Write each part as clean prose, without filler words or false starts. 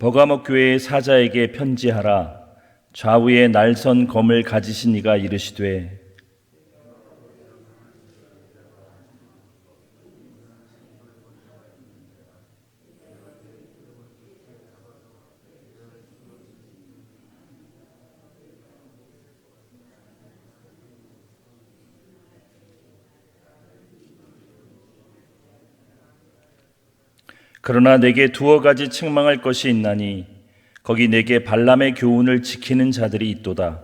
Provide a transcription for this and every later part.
버가모 교회의 사자에게 편지하라. 좌우에 날선 검을 가지신 이가 이르시되 그러나 내게 두어 가지 책망할 것이 있나니 거기 내게 발람의 교훈을 지키는 자들이 있도다.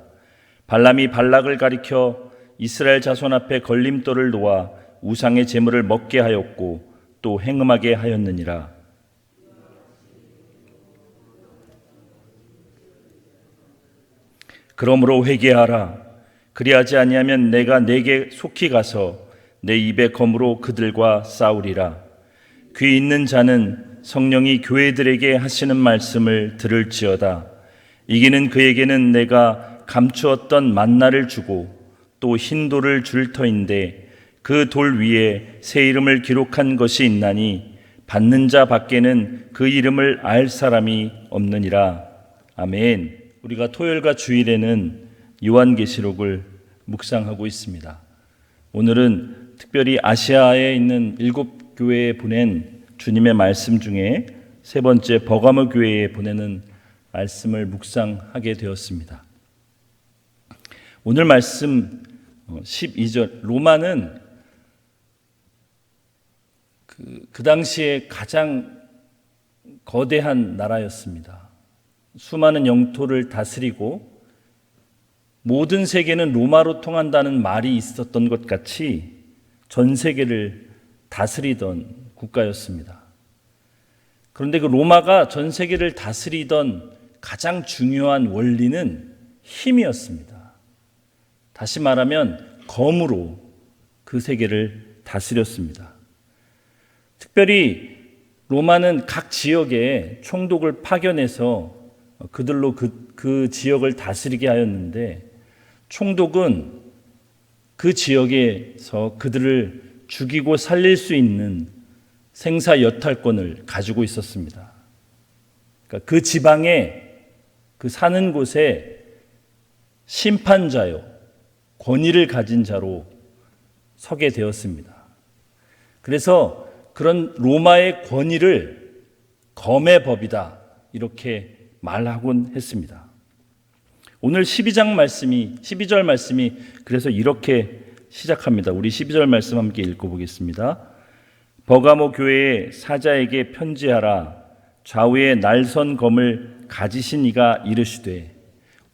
발람이 발락을 가리켜 이스라엘 자손 앞에 걸림돌을 놓아 우상의 제물을 먹게 하였고 또 행음하게 하였느니라. 그러므로 회개하라. 그리하지 아니하면 내가 내게 속히 가서 내 입의 검으로 그들과 싸우리라. 귀 있는 자는 성령이 교회들에게 하시는 말씀을 들을지어다. 이기는 그에게는 내가 감추었던 만나를 주고 또 흰 돌을 줄 터인데 그 돌 위에 새 이름을 기록한 것이 있나니 받는 자 밖에는 그 이름을 알 사람이 없느니라. 아멘. 우리가 토요일과 주일에는 요한계시록을 묵상하고 있습니다. 오늘은 특별히 아시아에 있는 7교회에 보낸 주님의 말씀 중에 세 번째 버가모 교회에 보내는 말씀을 묵상하게 되었습니다. 오늘 말씀 12절, 로마는 그 당시에 가장 거대한 나라였습니다. 수많은 영토를 다스리고 모든 세계는 로마로 통한다는 말이 있었던 것 같이 전 세계를 다스리던 국가였습니다. 그런데 그 로마가 전 세계를 다스리던 가장 중요한 원리는 힘이었습니다. 다시 말하면 검으로 그 세계를 다스렸습니다. 특별히 로마는 각 지역에 총독을 파견해서 그들로 그 지역을 다스리게 하였는데 총독은 그 지역에서 그들을 죽이고 살릴 수 있는 생사 여탈권을 가지고 있었습니다. 그러니까 그 지방에 그 사는 곳에 심판자요, 권위를 가진 자로 서게 되었습니다. 그래서 그런 로마의 권위를 검의 법이다 이렇게 말하곤 했습니다. 오늘 12절 말씀이 그래서 이렇게 시작합니다. 우리 12절 말씀 함께 읽어보겠습니다. 버가모 교회의 사자에게 편지하라. 좌우에 날선 검을 가지신 이가 이르시되,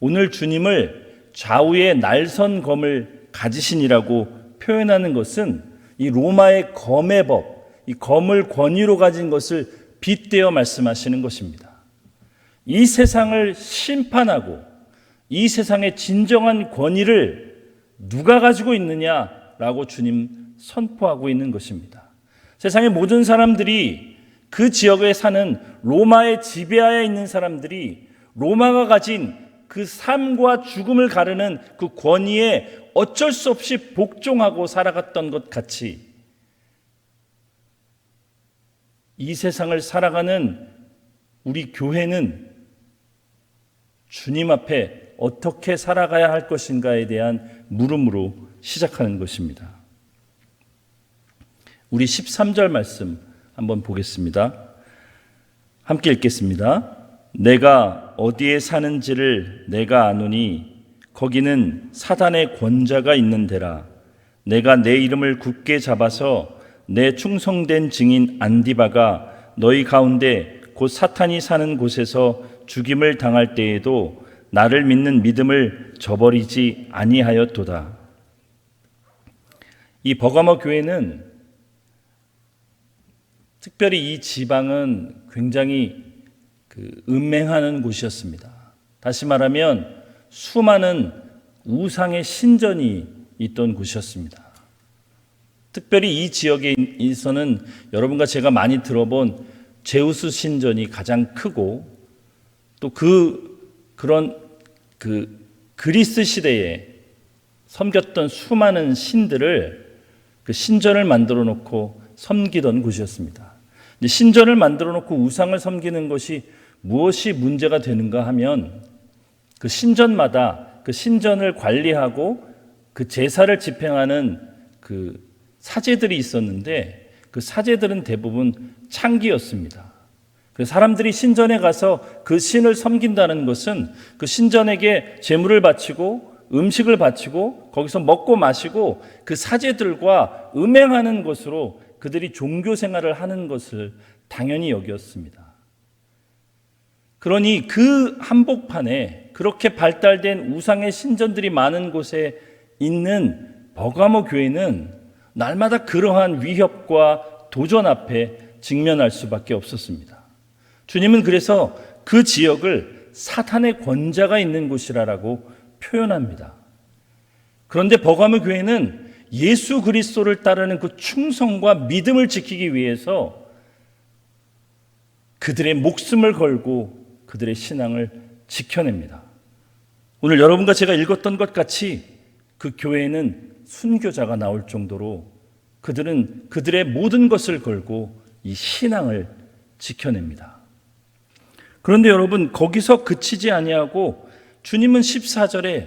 오늘 주님을 좌우에 날선 검을 가지신 이라고 표현하는 것은 이 로마의 검의 법, 이 검을 권위로 가진 것을 빗대어 말씀하시는 것입니다. 이 세상을 심판하고 이 세상의 진정한 권위를 누가 가지고 있느냐라고 주님 선포하고 있는 것입니다. 세상의 모든 사람들이 그 지역에 사는 로마의 지배하에 있는 사람들이 로마가 가진 그 삶과 죽음을 가르는 그 권위에 어쩔 수 없이 복종하고 살아갔던 것 같이 이 세상을 살아가는 우리 교회는 주님 앞에 어떻게 살아가야 할 것인가에 대한 물음으로 시작하는 것입니다. 우리 13절 말씀 한번 보겠습니다. 함께 읽겠습니다. 내가 어디에 사는지를 내가 아노니 거기는 사단의 권자가 있는 데라. 내가 내 이름을 굳게 잡아서 내 충성된 증인 안디바가 너희 가운데 곧 사탄이 사는 곳에서 죽임을 당할 때에도 나를 믿는 믿음을 저버리지 아니하였도다. 이 버가모 교회는 특별히 이 지방은 굉장히 음행하는 곳이었습니다. 다시 말하면 수많은 우상의 신전이 있던 곳이었습니다. 특별히 이 지역에서는 여러분과 제가 많이 들어본 제우스 신전이 가장 크고 또 그런 그리스 시대에 섬겼던 수많은 신들을 그 신전을 만들어 놓고 섬기던 곳이었습니다. 신전을 만들어 놓고 우상을 섬기는 것이 무엇이 문제가 되는가 하면 그 신전마다 그 신전을 관리하고 그 제사를 집행하는 그 사제들이 있었는데 그 사제들은 대부분 창기였습니다. 그래서 사람들이 신전에 가서 그 신을 섬긴다는 것은 그 신전에게 제물을 바치고 음식을 바치고 거기서 먹고 마시고 그 사제들과 음행하는 것으로 그들이 종교 생활을 하는 것을 당연히 여겼습니다. 그러니 그 한복판에 그렇게 발달된 우상의 신전들이 많은 곳에 있는 버가모 교회는 날마다 그러한 위협과 도전 앞에 직면할 수밖에 없었습니다. 주님은 그래서 그 지역을 사탄의 권자가 있는 곳이라고 표현합니다. 그런데 버가모 교회는 예수 그리스도를 따르는 그 충성과 믿음을 지키기 위해서 그들의 목숨을 걸고 그들의 신앙을 지켜냅니다. 오늘 여러분과 제가 읽었던 것 같이 그 교회에는 순교자가 나올 정도로 그들은 그들의 모든 것을 걸고 이 신앙을 지켜냅니다. 그런데 여러분, 거기서 그치지 아니하고 주님은 14절에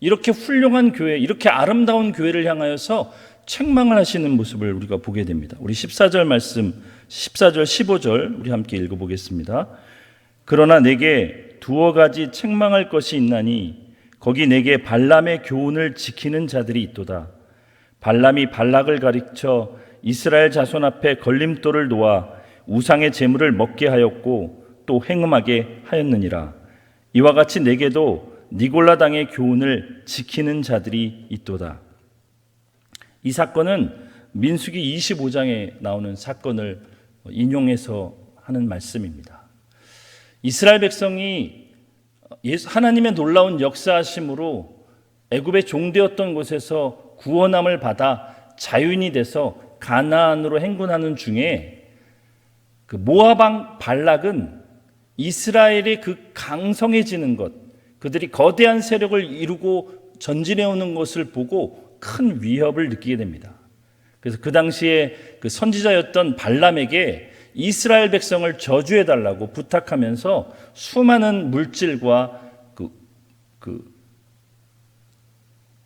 이렇게 훌륭한 교회, 이렇게 아름다운 교회를 향하여서 책망을 하시는 모습을 우리가 보게 됩니다. 우리 14절 말씀, 14절, 15절 우리 함께 읽어보겠습니다. 그러나 내게 두어 가지 책망할 것이 있나니 거기 내게 발람의 교훈을 지키는 자들이 있도다. 발람이 발락을 가르쳐 이스라엘 자손 앞에 걸림돌을 놓아 우상의 제물을 먹게 하였고 또 행음하게 하였느니라. 이와 같이 내게도 니골라 당의 교훈을 지키는 자들이 있도다. 이 사건은 민수기 25장에 나오는 사건을 인용해서 하는 말씀입니다. 이스라엘 백성이 하나님의 놀라운 역사하심으로 애굽의 종되었던 곳에서 구원함을 받아 자유인이 돼서 가나안으로 행군하는 중에 그 모압 왕 발락은 이스라엘의 그 강성해지는 것, 그들이 거대한 세력을 이루고 전진해 오는 것을 보고 큰 위협을 느끼게 됩니다. 그래서 그 당시에 그 선지자였던 발람에게 이스라엘 백성을 저주해 달라고 부탁하면서 수많은 물질과 그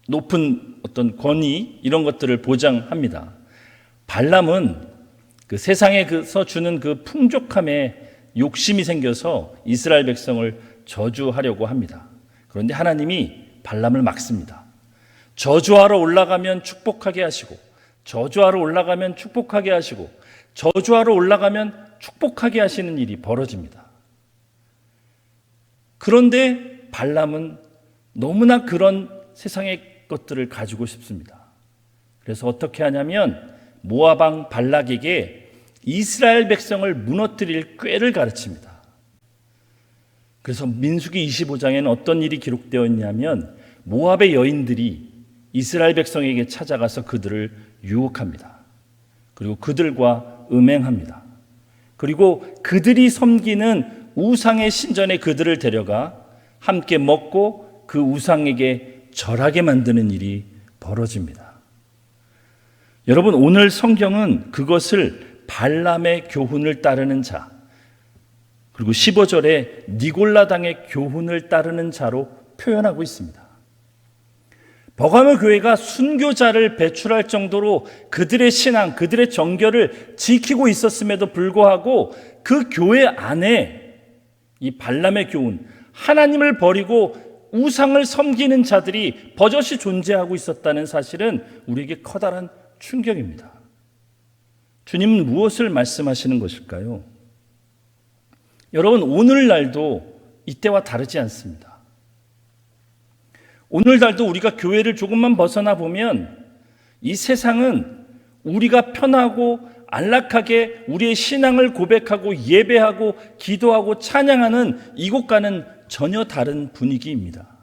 높은 어떤 권위 이런 것들을 보장합니다. 발람은 그 세상에서 주는 그 풍족함에 욕심이 생겨서 이스라엘 백성을 저주하려고 합니다. 그런데 하나님이 발람을 막습니다. 저주하러 올라가면 축복하게 하시고, 저주하러 올라가면 축복하게 하시고, 저주하러 올라가면 축복하게 하시는 일이 벌어집니다. 그런데 발람은 너무나 그런 세상의 것들을 가지고 싶습니다. 그래서 어떻게 하냐면 모압 왕 발락에게 이스라엘 백성을 무너뜨릴 꾀를 가르칩니다. 그래서 민수기 25장에는 어떤 일이 기록되어 있냐면 모압의 여인들이 이스라엘 백성에게 찾아가서 그들을 유혹합니다. 그리고 그들과 음행합니다. 그리고 그들이 섬기는 우상의 신전에 그들을 데려가 함께 먹고 그 우상에게 절하게 만드는 일이 벌어집니다. 여러분, 오늘 성경은 그것을 발람의 교훈을 따르는 자, 그리고 15절에 니골라 당의 교훈을 따르는 자로 표현하고 있습니다. 버가모 교회가 순교자를 배출할 정도로 그들의 신앙, 그들의 정결을 지키고 있었음에도 불구하고 그 교회 안에 이 발람의 교훈, 하나님을 버리고 우상을 섬기는 자들이 버젓이 존재하고 있었다는 사실은 우리에게 커다란 충격입니다. 주님은 무엇을 말씀하시는 것일까요? 여러분, 오늘날도 이때와 다르지 않습니다. 오늘날도 우리가 교회를 조금만 벗어나 보면 이 세상은 우리가 편하고 안락하게 우리의 신앙을 고백하고 예배하고 기도하고 찬양하는 이곳과는 전혀 다른 분위기입니다.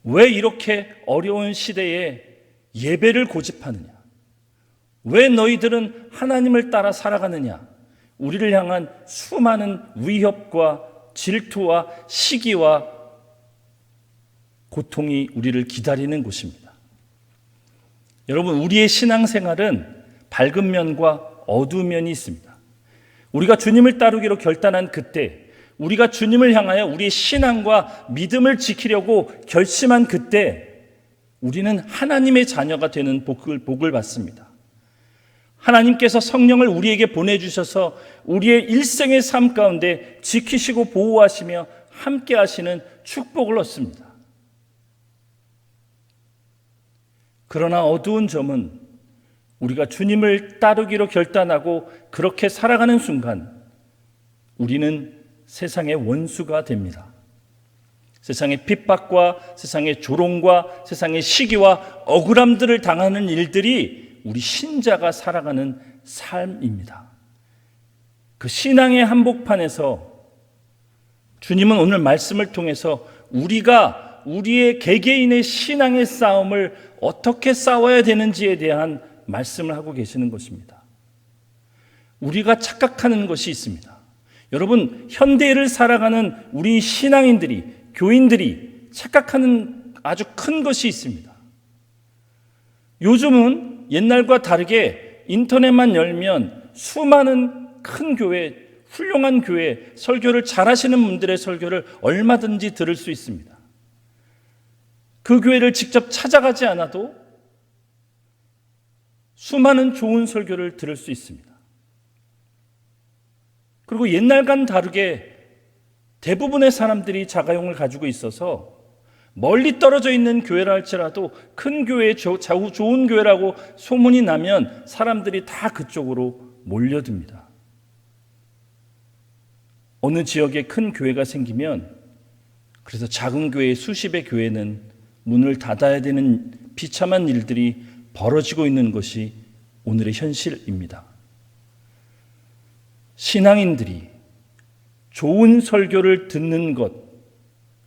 왜 이렇게 어려운 시대에 예배를 고집하느냐? 왜 너희들은 하나님을 따라 살아가느냐? 우리를 향한 수많은 위협과 질투와 시기와 고통이 우리를 기다리는 곳입니다. 여러분, 우리의 신앙생활은 밝은 면과 어두운 면이 있습니다. 우리가 주님을 따르기로 결단한 그때, 우리가 주님을 향하여 우리의 신앙과 믿음을 지키려고 결심한 그때 우리는 하나님의 자녀가 되는 복을 받습니다. 하나님께서 성령을 우리에게 보내주셔서 우리의 일생의 삶 가운데 지키시고 보호하시며 함께 하시는 축복을 얻습니다. 그러나 어두운 점은 우리가 주님을 따르기로 결단하고 그렇게 살아가는 순간 우리는 세상의 원수가 됩니다. 세상의 핍박과 세상의 조롱과 세상의 시기와 억울함들을 당하는 일들이 우리 신자가 살아가는 삶입니다. 그 신앙의 한복판에서 주님은 오늘 말씀을 통해서 우리가 우리의 개개인의 신앙의 싸움을 어떻게 싸워야 되는지에 대한 말씀을 하고 계시는 것입니다. 우리가 착각하는 것이 있습니다. 여러분, 현대를 살아가는 우리 신앙인들이, 교인들이 착각하는 아주 큰 것이 있습니다. 요즘은 옛날과 다르게 인터넷만 열면 수많은 큰 교회, 훌륭한 교회, 설교를 잘하시는 분들의 설교를 얼마든지 들을 수 있습니다. 그 교회를 직접 찾아가지 않아도 수많은 좋은 설교를 들을 수 있습니다. 그리고 옛날과는 다르게 대부분의 사람들이 자가용을 가지고 있어서 멀리 떨어져 있는 교회라 할지라도 큰 교회, 좋은 교회라고 소문이 나면 사람들이 다 그쪽으로 몰려듭니다. 어느 지역에 큰 교회가 생기면 그래서 작은 교회, 수십의 교회는 문을 닫아야 되는 비참한 일들이 벌어지고 있는 것이 오늘의 현실입니다. 신앙인들이 좋은 설교를 듣는 것,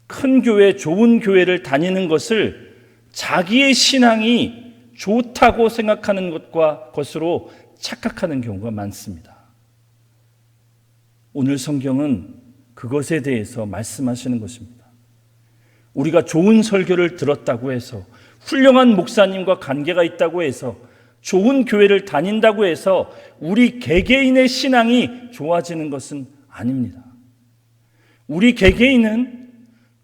큰 교회, 좋은 교회를 다니는 것을 자기의 신앙이 좋다고 생각하는 것으로 착각하는 경우가 많습니다. 오늘 성경은 그것에 대해서 말씀하시는 것입니다. 우리가 좋은 설교를 들었다고 해서, 훌륭한 목사님과 관계가 있다고 해서, 좋은 교회를 다닌다고 해서 우리 개개인의 신앙이 좋아지는 것은 아닙니다. 우리 개개인은,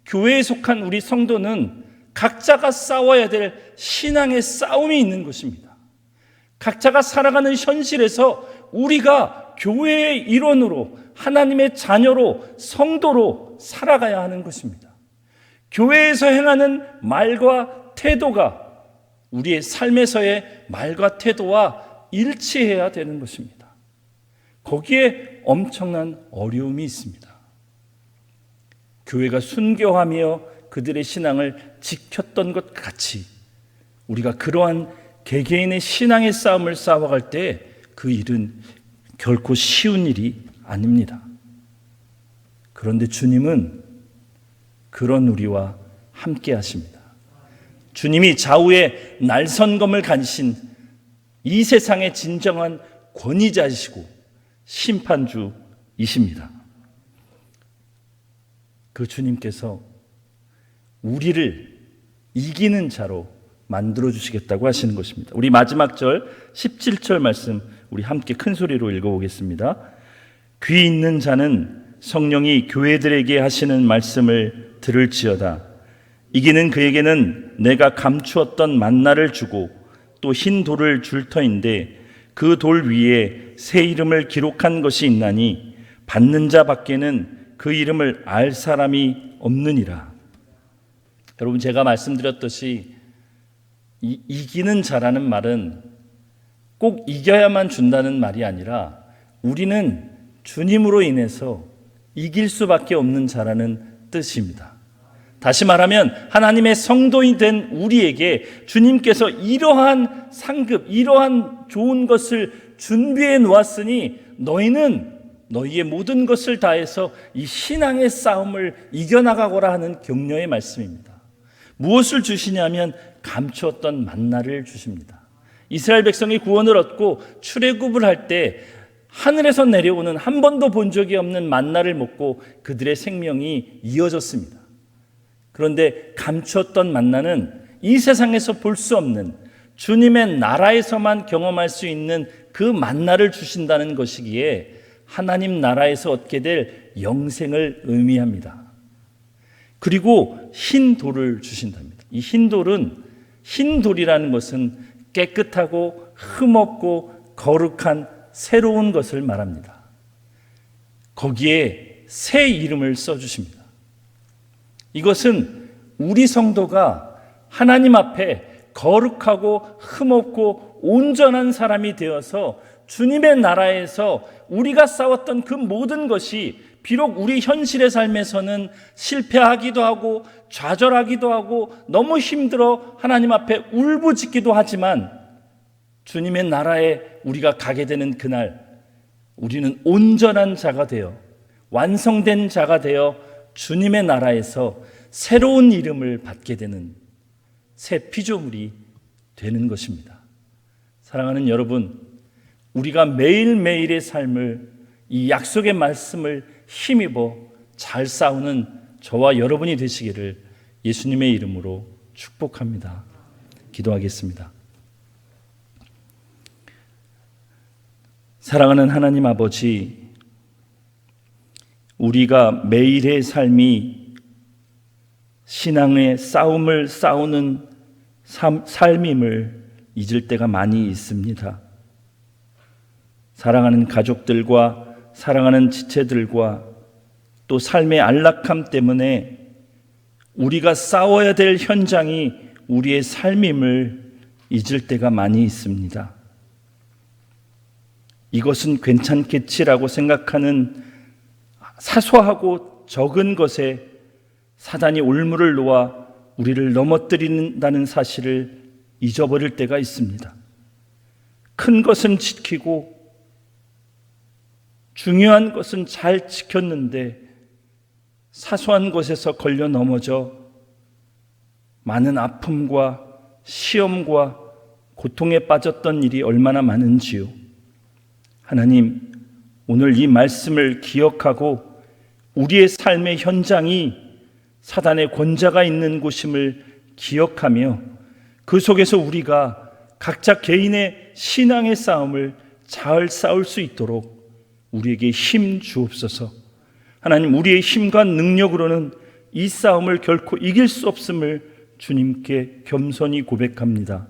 교회에 속한 우리 성도는 각자가 싸워야 될 신앙의 싸움이 있는 것입니다. 각자가 살아가는 현실에서 우리가 교회의 일원으로, 하나님의 자녀로, 성도로 살아가야 하는 것입니다. 교회에서 행하는 말과 태도가 우리의 삶에서의 말과 태도와 일치해야 되는 것입니다. 거기에 엄청난 어려움이 있습니다. 교회가 순교하며 그들의 신앙을 지켰던 것 같이 우리가 그러한 개개인의 신앙의 싸움을 싸워갈 때 그 일은 결코 쉬운 일이 아닙니다. 그런데 주님은 그런 우리와 함께 하십니다. 주님이 좌우에 날선검을 가지신 이 세상의 진정한 권위자이시고 심판주이십니다. 그 주님께서 우리를 이기는 자로 만들어주시겠다고 하시는 것입니다. 우리 마지막 절 17절 말씀 우리 함께 큰 소리로 읽어보겠습니다. 귀 있는 자는 성령이 교회들에게 하시는 말씀을 들을지어다. 이기는 그에게는 내가 감추었던 만나를 주고 또 흰 돌을 줄 터인데 그 돌 위에 새 이름을 기록한 것이 있나니 받는 자 밖에는 그 이름을 알 사람이 없느니라. 여러분, 제가 말씀드렸듯이 이기는 자라는 말은 꼭 이겨야만 준다는 말이 아니라 우리는 주님으로 인해서 이길 수밖에 없는 자라는 뜻입니다. 다시 말하면 하나님의 성도인 된 우리에게 주님께서 이러한 상급, 이러한 좋은 것을 준비해 놓았으니 너희는 너희의 모든 것을 다해서 이 신앙의 싸움을 이겨나가거라 하는 격려의 말씀입니다. 무엇을 주시냐면 감추었던 만나를 주십니다. 이스라엘 백성이 구원을 얻고 출애굽을 할 때 하늘에서 내려오는 한 번도 본 적이 없는 만나를 먹고 그들의 생명이 이어졌습니다. 그런데 감추었던 만나는 이 세상에서 볼 수 없는 주님의 나라에서만 경험할 수 있는 그 만나를 주신다는 것이기에 하나님 나라에서 얻게 될 영생을 의미합니다. 그리고 흰 돌을 주신답니다. 이 흰 돌이라는 것은 깨끗하고 흠없고 거룩한 새로운 것을 말합니다. 거기에 새 이름을 써주십니다. 이것은 우리 성도가 하나님 앞에 거룩하고 흠없고 온전한 사람이 되어서 주님의 나라에서 우리가 싸웠던 그 모든 것이 비록 우리 현실의 삶에서는 실패하기도 하고 좌절하기도 하고 너무 힘들어 하나님 앞에 울부짖기도 하지만 주님의 나라에 우리가 가게 되는 그날 우리는 온전한 자가 되어 완성된 자가 되어 주님의 나라에서 새로운 이름을 받게 되는 새 피조물이 되는 것입니다. 사랑하는 여러분, 우리가 매일매일의 삶을 이 약속의 말씀을 힘입어 잘 싸우는 저와 여러분이 되시기를 예수님의 이름으로 축복합니다. 기도하겠습니다. 사랑하는 하나님 아버지, 우리가 매일의 삶이 신앙의 싸움을 싸우는 삶임을 잊을 때가 많이 있습니다. 사랑하는 가족들과 사랑하는 지체들과 또 삶의 안락함 때문에 우리가 싸워야 될 현장이 우리의 삶임을 잊을 때가 많이 있습니다. 이것은 괜찮겠지라고 생각하는 사소하고 적은 것에 사단이 올무를 놓아 우리를 넘어뜨린다는 사실을 잊어버릴 때가 있습니다. 큰 것은 지키고 중요한 것은 잘 지켰는데 사소한 것에서 걸려 넘어져 많은 아픔과 시험과 고통에 빠졌던 일이 얼마나 많은지요. 하나님, 오늘 이 말씀을 기억하고 우리의 삶의 현장이 사단의 권자가 있는 곳임을 기억하며 그 속에서 우리가 각자 개인의 신앙의 싸움을 잘 싸울 수 있도록 우리에게 힘 주옵소서. 하나님, 우리의 힘과 능력으로는 이 싸움을 결코 이길 수 없음을 주님께 겸손히 고백합니다.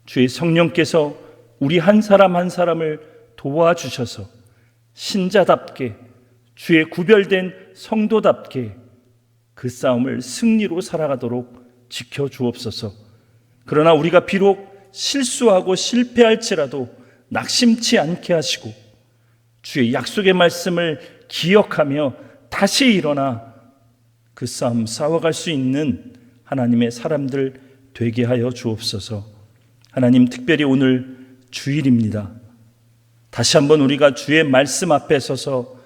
주의 성령께서 우리 한 사람 한 사람을 도와주셔서 신자답게 주의 구별된 성도답게 그 싸움을 승리로 살아가도록 지켜주옵소서. 그러나 우리가 비록 실수하고 실패할지라도 낙심치 않게 하시고 주의 약속의 말씀을 기억하며 다시 일어나 그 싸움 싸워갈 수 있는 하나님의 사람들 되게 하여 주옵소서. 하나님, 특별히 오늘 주일입니다. 다시 한번 우리가 주의 말씀 앞에 서서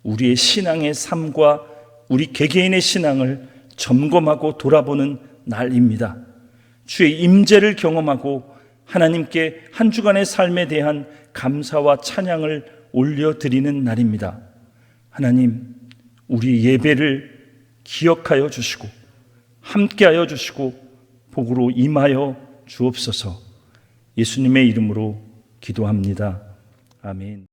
우리의 신앙의 삶과 우리 개개인의 신앙을 점검하고 돌아보는 날입니다. 주의 임재를 경험하고 하나님께 한 주간의 삶에 대한 감사와 찬양을 올려드리는 날입니다. 하나님, 우리 예배를 기억하여 주시고 함께하여 주시고 복으로 임하여 주옵소서. 예수님의 이름으로 기도합니다. 아멘.